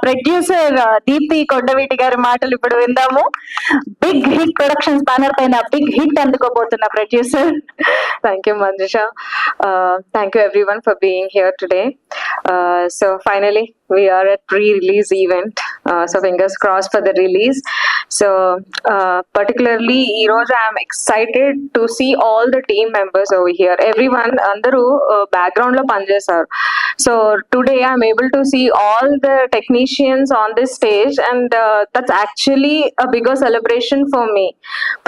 Producer Deepti కొండవీటి గారి మాటలు ఇప్పుడు విందాము. బిగ్ హిట్ ప్రొడక్షన్స్ బ్యానర్ పైన బిగ్ హిట్ అందుకోబోతున్న producer. Thank you, Manjusha. Thank you everyone for being here today. So finally, we are at pre-release event. So fingers crossed for the release. So particularly, Eroja, I'm excited to see all the team members over here. Everyone, andaru background lo panchesaru. So today I'm able to see all the technicians on this stage, and that's actually a bigger celebration for me.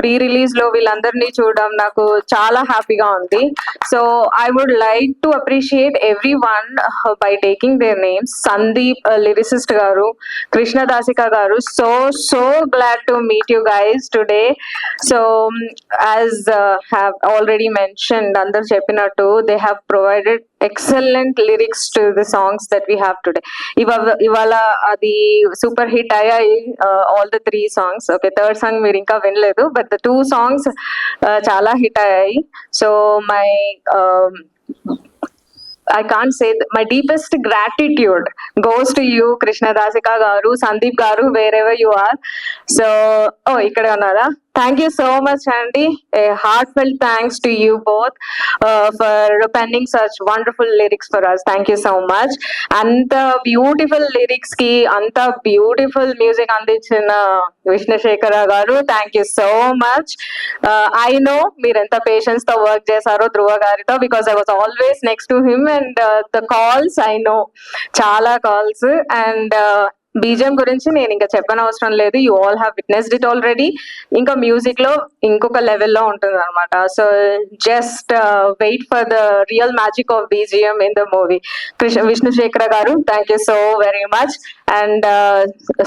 Pre-release lo villandarni chudam naku chaala happy ga undi. So I would like to appreciate everyone by taking their names. Sandeep, lyricist garu, Krishna Dasika garu, so glad to meet you guys today. So as have already mentioned, Andar Cheppinattu, they have provided excellent lyrics to the songs that we have today. Ivala adi super hit ayayi, all the 3 songs. Okay, third song meer inka vinaledu, but the 2 songs chala hit ayayi. So my I can't say that. My deepest gratitude goes to you, Krishna Dasika garu, Sandeep garu, wherever you are. So, ikkada unnara. Thank you so much, Andy. A heartfelt thanks to you both for penning such wonderful lyrics for us. Thank you so much. Anta beautiful lyrics ki, anta beautiful music andichina Vishnu Shekhara garu. Thank you so much. I know meer enta patience tho work chesaro Dhruva garito, because I was always next to him, and the calls, I know chala calls, and BGM గురించి నేను ఇంకా చెప్పనవసరం లేదు. You all have witnessed it already. ఇంకా music లో ఇంకొక లెవెల్లో ఉంటుంది అనమాట. So just wait for the real magic of BGM in the movie. Vishnu Shekhara గారు, thank you so very much. And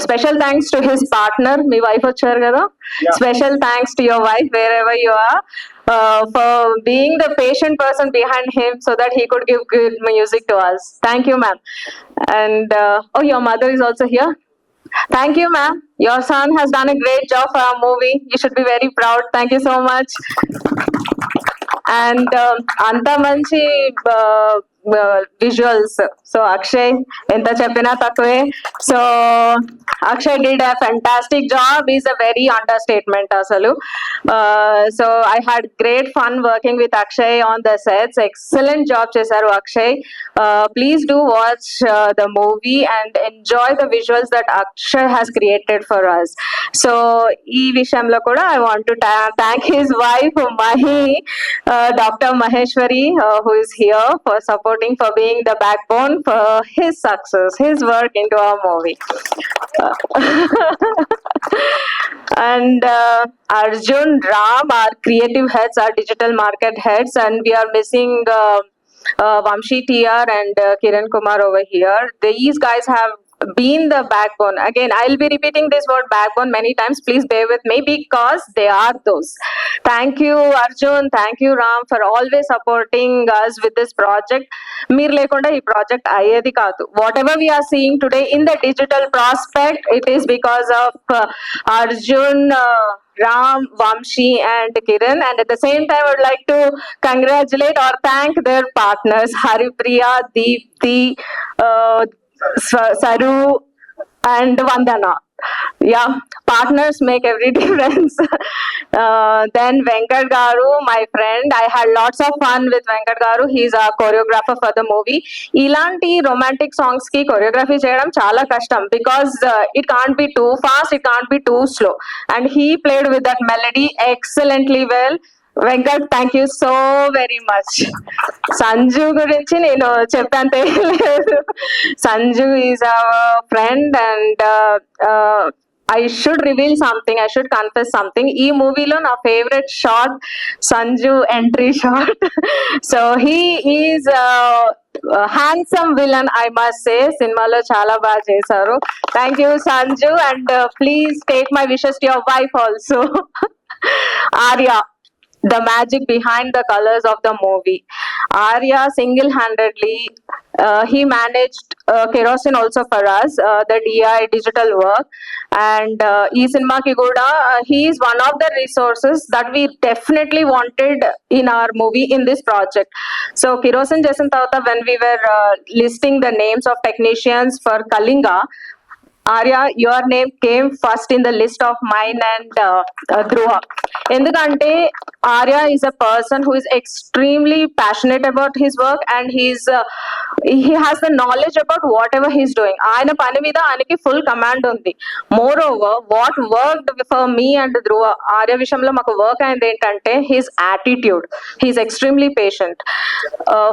special thanks to his partner. మీ వైఫ్ వచ్చారు కదా, special thanks to your wife wherever you are, for being the patient person behind him so that he could give good music to us. Thank you, ma'am. And your mother is also here. Thank you, ma'am. Your son has done a great job for our movie. You should be very proud. Thank you so much. And anta manchi visuals. So Akshay, enta cheppina takkave. So Akshay did a fantastic job. Is a very understatement asalu. So I had great fun working with Akshay on the sets. Excellent job chesaru Akshay. Please do watch the movie and enjoy the visuals that Akshay has created for us. So ee vishayamlo kuda I want to thank his wife Mahi, Dr. Maheshwari, who is here for supporting, for being the backbone for his success, his work into our movie. And Arjun, Ram, our creative heads, our digital market heads, and we are missing Vamshi TR and Kiran Kumar over here. These guys have been the backbone. Again, I'll be repeating this word backbone many times. Please bear with me, because they are those. Thank you, Arjun. Thank you, Ram, for always supporting us with this project. Meer lekunda ee project ayedi kaadu. Whatever we are seeing today in the digital prospect, it is because of Arjun, Ram, Vamshi and Kiran. And at the same time, I would like to congratulate or thank their partners, Haripriya, Deepthi, Saru and Vandana. Yeah, partners make every difference. Then Venkat Garu, my friend, I had lots of fun with Venkat Garu. He's a choreographer for the movie. Ilanti romantic songs ki choreography cheyadam chala kashtam, because it can't be too fast, it can't be too slow, and he played with that melody excellently well. Venkat, thank you so very much. Sanju gurinchi nenu cheppante ledu. Sanju is our friend, and I should reveal something, I should confess something. Ee movie lo na favorite shot Sanju entry shot. So he is a handsome villain, I must say. Cinema lo chala baga chesaru. Thank you, Sanju, and please take my wishes to your wife also. Arya, the magic behind the colors of the movie. Arya single-handedly, he managed kerosene also for us, the DI digital work, and ee cinema ki kuda he is one of the resources that we definitely wanted in our movie, in this project. So kerosene chesin tarvata, when we were listing the names of technicians for Kalinga, Arya, your name came first in the list of mine and Dhruva. ఎందుకంటే Arya is a person who is extremely passionate about his work and he has the knowledge about whatever he's doing. ఆయన పని మీద ఆయనకి full command ఉంది. Moreover, what worked for me and Dhruva, Arya విషయంలో మాకు work అయింది ఏంటంటే his attitude. He's extremely patient.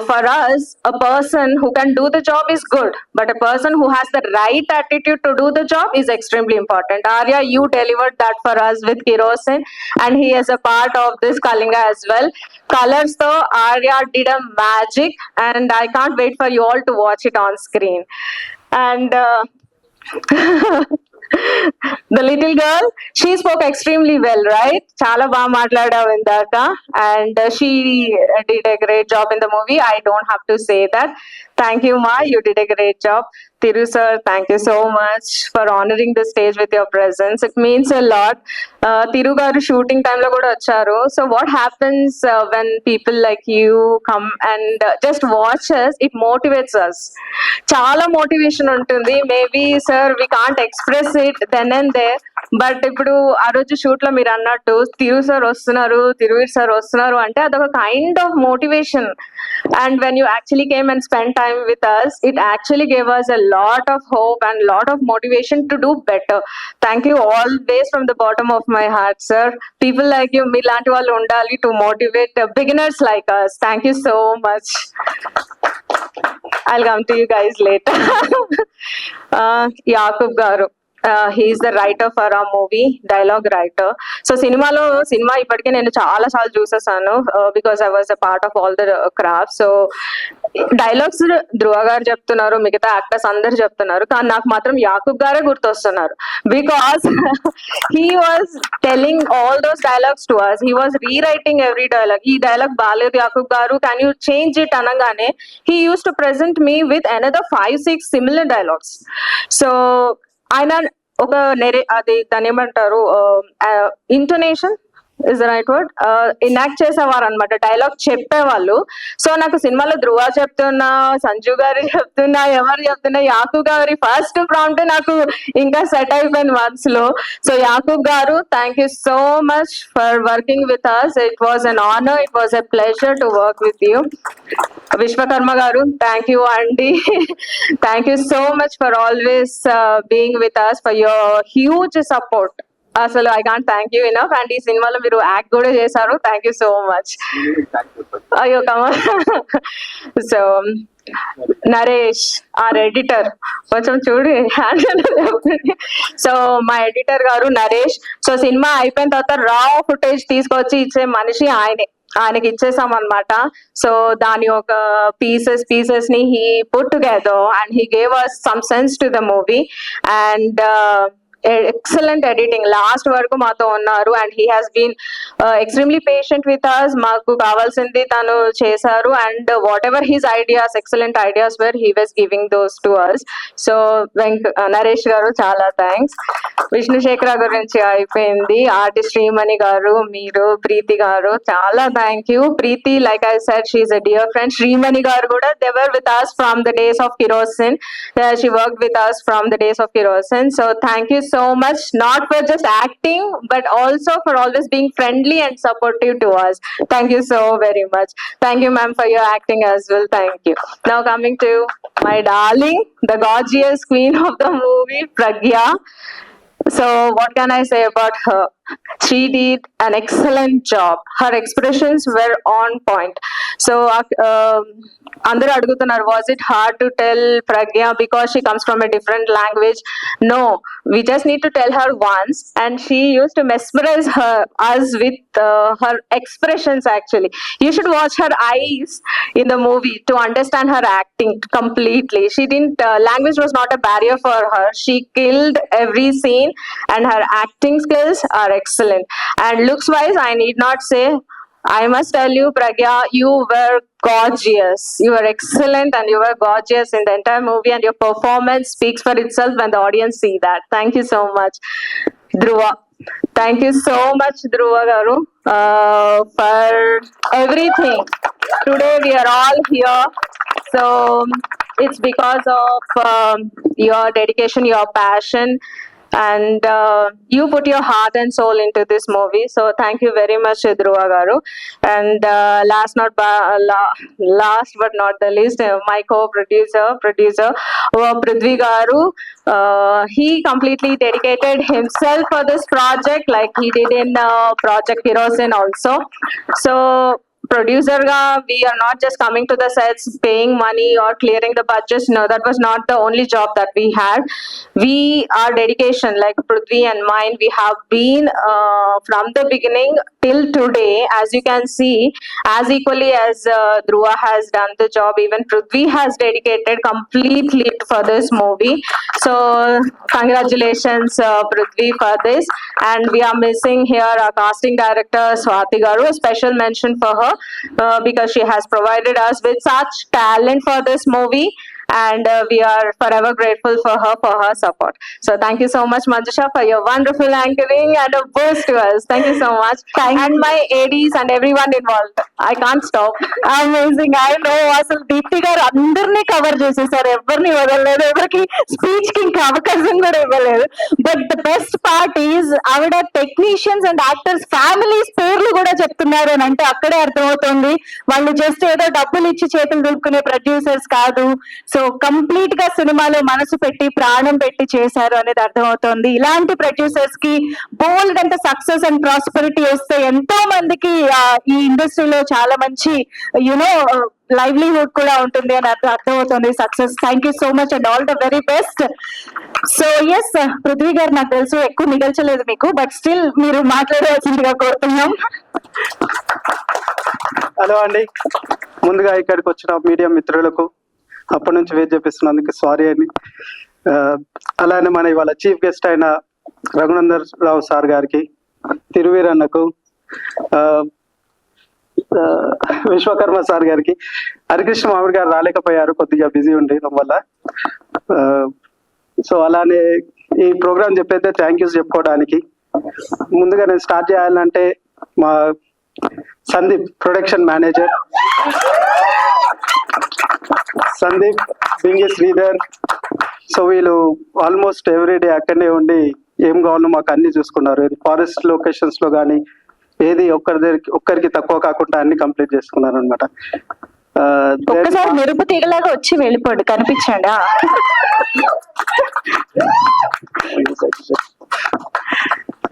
For us, a person who can do the job is good, but a person who has the right attitude to do the job is extremely important. Arya, you delivered that for us with Kerosene, and he is a part of this Kalinga as well. Colors though, Arya did a magic, and I can't wait for you all to watch it on screen. And the little girl, she spoke extremely well, right? Chala baga matladavu indaka, and she did a great job in the movie. I don't have to say that. Thank you, Ma. You did a great job. Thiru sir, thank you so much for honoring the stage with your presence. It means a lot. Thiru garu shooting time lo kuda vacharu. So what happens when people like you come and just watch us? It motivates us. Chala motivation untundi. Maybe sir, we can't express it then and there. But ఇప్పుడు ఆ రోజు shoot లో మీరు అన్నట్టు తిరు sir వస్తున్నారు, Thiruveer sir వస్తున్నారు అంటే అదొక kind of motivation. And when you actually came and spend time with us, it actually gave us a lot of hope and lot of motivation to do better. Thank you always from the bottom of my heart sir. People like you, మీలాంటి వాళ్ళు ఉండాలి to motivate beginners like us. Thank you so much. I'll come to you guys later. Yakub garu, he is the writer for our movie, dialogue writer. So సినిమా ఇప్పటికే నేను చాలా సార్లు చూసేసాను because I was a part of all the craft. So dialogues Dhruva గారు చెప్తున్నారు, మిగతా actors అందరు చెప్తున్నారు, కానీ నాకు మాత్రం యాకూబ్ గారే గుర్తొస్తున్నారు because he was telling all those dialogues to us. He was rewriting every dialogue. ఈ డైలాగ్ బాలేదు యాకూబ్ గారు, కెన్ యూ చేంజ్ ఇట్ అనగానే he uses to present me with another 5-6 similar dialogues. So ఆయన ఒక అది దాని ఏమంటారు, intonation is the right word, enact చేసేవారు అనమాట, డైలాగ్ చెప్పేవాళ్ళు. సో నాకు సినిమాలో ధ్రువ చెప్తున్నా, సంజు గారు చెప్తున్నా, ఎవరు చెప్తున్నా, యాకూబ్ గారి ఫస్ట్ ప్రాంప్ట్ నాకు ఇంకా సెట్ అయిపోయింది మనస్ లో. సో యాకూబ్ గారు, thank you so much for working with us. It was an honour, it was a pleasure to work with you. Vishwakarma గారు, థ్యాంక్ యూ అండి. Thank you so much for always being with us, for your huge support. అసలు I can't thank you enough. And ఈ సినిమాలో మీరు act కూడా చేశారు, thank you so much. అయ్యో కమా. So Naresh, are editor, కొంచెం చూడు. సో మా ఎడిటర్ గారు నరేష్. సో సినిమా అయిపోయిన తర్వాత రా ఫుటేజ్ తీసుకొచ్చి ఇచ్చే మనిషి ఆయనకి ఇచ్చేసాం అనమాట. సో దాని ఒక పీసెస్ ని he put together and he gave us some sense to the movie. And excellent editing, last వరకు మాతో ఉన్నారు. And he has been extremely patient with us. మాకు కావాల్సింది తను చేశారు. And whatever his ideas, excellent ideas were, he was giving those to us. So Naresh garu చాలా thanks. విష్ణుశేఖర గురించి అయిపోయింది. ఆర్టిస్ట్ శ్రీమణి గారు, మీరు, ప్రీతి గారు, చాలా thank you. Preethi, like I said, she is a dear friend. Srimani garu కూడా, they were with us from the days of Kerosene. She worked with us from the days of Kerosene. So thank you so much, not for just acting, but also for always being friendly and supportive to us. Thank you so very much. Thank you, ma'am, for your acting as well. Thank you. Now coming to my darling, the gorgeous queen of the movie, Pragya. So what can I say about her? She did an excellent job. Her expressions were on point. So అందరూ అడుగుతున్నారు, was it hard to tell Pragya because she comes from a different language? No, we just need to tell her once, and she used to mesmerize us with her expressions. Actually, you should watch her eyes in the movie to understand her acting completely. She didn't, language was not a barrier for her. She killed every scene, and her acting skills are excellent. And looks wise, I need not say, I must tell you, Pragya, you were gorgeous. You were excellent and you were gorgeous in the entire movie, and your performance speaks for itself when the audience see that. Thank you so much. Dhruva, thank you so much, Dhruva garu, for everything. Today we are all here So it's because of your dedication, your passion, and you put your heart and soul into this movie. So thank you very much, Dhruva garu. And last but not the least, my co-producer, Prithvi garu. He completely dedicated himself for this project, like he did in Project Kerosene also. So producer ga, we are not just coming to the sets, paying money or clearing the budgets. No, that was not the only job that we had. Our dedication, like Prithvi and mine, we have been from the beginning till today. As you can see, as equally as Dhruva has done the job, even Prithvi has dedicated completely for this movie. So congratulations, Prithvi, for this. And we are missing here our casting director Swati garu. A special mention for her because she has provided us with such talent for this movie, and we are forever grateful for her support. So thank you so much, Manjusha, for your wonderful anchoring and a boost to us. Thank you so much. And my ADs and everyone involved. I can't stop. Amazing. I know, అసలు దీప్తి గారు అందరినీ cover చేసేసారు, ఎవరిని వదలలేదు, ఎవరికి speech కి ఇంకా అవకాశం కూడా ఇవ్వలేదు. But the best part is ఆవిడ టెక్నీషియన్స్ అండ్ యాక్టర్స్ ఫ్యామిలీస్ పేర్లు కూడా చెప్తున్నారు అని అంటే అక్కడే అర్థమవుతుంది వాళ్ళు జస్ట్ ఏదో డబ్బులు ఇచ్చి చేతులు దులుపుకునే ప్రొడ్యూసర్స్ కాదు. సో కంప్లీట్ గా సినిమాలో మనసు పెట్టి ప్రాణం పెట్టి చేశారు అనేది అర్థమవుతోంది. ఇలాంటి ప్రొడ్యూసర్స్ కి బోల్డ్ అంత సక్సెస్ అండ్ ప్రాస్పెరిటీ వస్తే ఎంతో మందికి ఈ ఇండస్ట్రీలో చాలా మంచి యునో లైవ్లీహుడ్ కూడా ఉంటుంది అని అర్థమవుతుంది. Success. Thank you so much and all the very best. So yes, Prithvi garu నాకు తెలుసు ఎక్కువ మిగల్చలేదు మీకు, బట్ స్టిల్ మీరు మాట్లాడవలసిందిగా కోరుతున్నాం. హలో అండి, ముందుగా ఇక్కడికి వచ్చిన మీడియా మిత్రులకు అప్పటి నుంచి వెయిట్ చేపిస్తున్నందుకు సారీ అని, అలానే మన ఇవాళ చీఫ్ గెస్ట్ అయిన రఘునందన్ రావు సార్ గారికి, తిరువీరన్నకు, విశ్వకర్మ సార్ గారికి, హరికృష్ణ మామిడి గారు రాలేకపోయారు, కొద్దిగా బిజీ ఉండడం వల్ల. సో అలానే ఈ ప్రోగ్రామ్ చెప్పైతే థ్యాంక్ యూస్ చెప్పుకోవడానికి ముందుగా నేను స్టార్ట్ చేయాలంటే మా Sandeep production manager, Sandeep, Bingi Sridhar. So వీళ్ళు ఆల్మోస్ట్ ఎవ్రీడే అక్కడనే ఉండి ఏం కావాలో మాకు అన్ని చూసుకున్నారు. ఫారెస్ట్ లొకేషన్స్ లో కానీ ఏది ఒక్కరికి తక్కువ కాకుండా అన్ని కంప్లీట్ చేసుకున్నారు అనమాట. ఒక్కసారి మెరుపు తీగలాగా వచ్చి వెళ్ళిపోండి, కనిపించండి.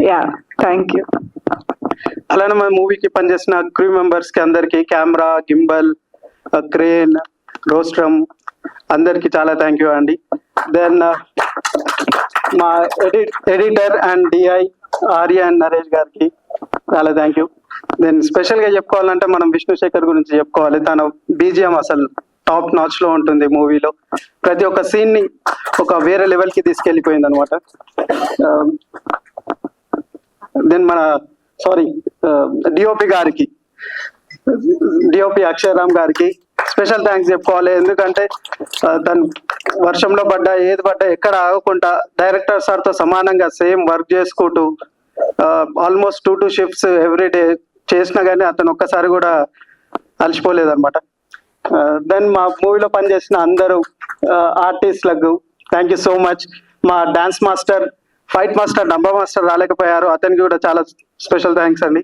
Yeah, thank you. అలానే మన మూవీకి పనిచేసిన క్రూ మెంబర్స్ కి అందరికి, కెమెరా, గింబల్, క్రేన్, రోస్ట్రమ్ అందరికి చాలా థ్యాంక్ యూ అండి. దెన్ మా editor and DI Arya and Naresh గారికి చాలా థ్యాంక్ యూ. దెన్ స్పెషల్ గా చెప్పుకోవాలంటే మనం విష్ణు శేఖర్ గురించి చెప్పుకోవాలి. తన బీజిఎం అసలు టాప్ నాచ్ లో ఉంటుంది మూవీలో. ప్రతి ఒక్క సీన్ ని ఒక వేరే లెవెల్ కి తీసుకెళ్లిపోయింది అనమాట. దెన్ మన డిఓపి గారికి, డిఓపి అక్షయరామ్ గారికి స్పెషల్ థ్యాంక్స్ చెప్పుకోవాలి. ఎందుకంటే తను వర్షంలో పడ్డా ఏది పడ్డా ఎక్కడ ఆగకుండా డైరెక్టర్ సార్ తో సమానంగా సేమ్ వర్క్ చేసుకుంటూ ఆల్మోస్ట్ 2 షిఫ్ట్స్ ఎవ్రీ డే చేసినా కానీ అతను ఒక్కసారి కూడా అలసిపోలేదు అనమాట. దెన్ మా మూవీలో పనిచేసిన అందరూ ఆర్టిస్టులకు థ్యాంక్ యూ సో మచ్. మా డాన్స్ మాస్టర్, ఫైట్ మాస్టర్, డంబా మాస్టర్ రాలేకపోయారు, అతనికి కూడా చాలా స్పెషల్ థ్యాంక్స్ అండి.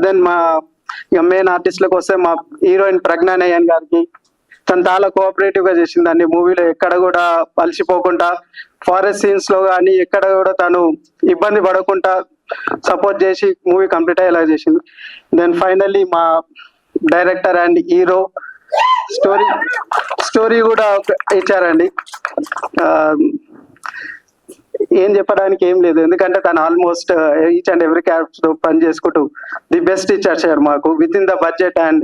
దెన్ మా మెయిన్ ఆర్టిస్టులకు వస్తే మా హీరోయిన్ ప్రజ్ఞా నయన్ గారికి, తను చాలా కోఆపరేటివ్ గా చేసిందండి మూవీలో. ఎక్కడ కూడా అలసిపోకుండా ఫారెస్ట్ సీన్స్ లో కానీ ఎక్కడ కూడా తను ఇబ్బంది పడకుండా సపోర్ట్ చేసి మూవీ కంప్లీట్ అయ్యేలా చేసింది. దెన్ ఫైనల్లీ మా డైరెక్టర్ అండ్ హీరో స్టోరీ కూడా ఇచ్చారండి. ఏం చెప్పడానికి ఏం లేదు, ఎందుకంటే తను almost each and every character పని చేసుకుంటూ ది బెస్ట్ ఇచ్చారు మాకు with in the budget. And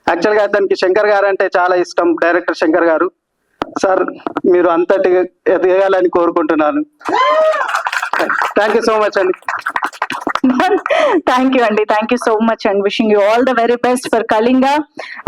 actual గా అతనికి శంకర్ గారు అంటే చాలా ఇష్టం, డైరెక్టర్ శంకర్ గారు. సార్ మీరు అంతటి ఎదగాలని కోరుకుంటున్నాను. థ్యాంక్ యూ సో మచ్ అండి. థ్యాంక్ యూ అండి, thank you so much and wishing you all the very best for Kalinga.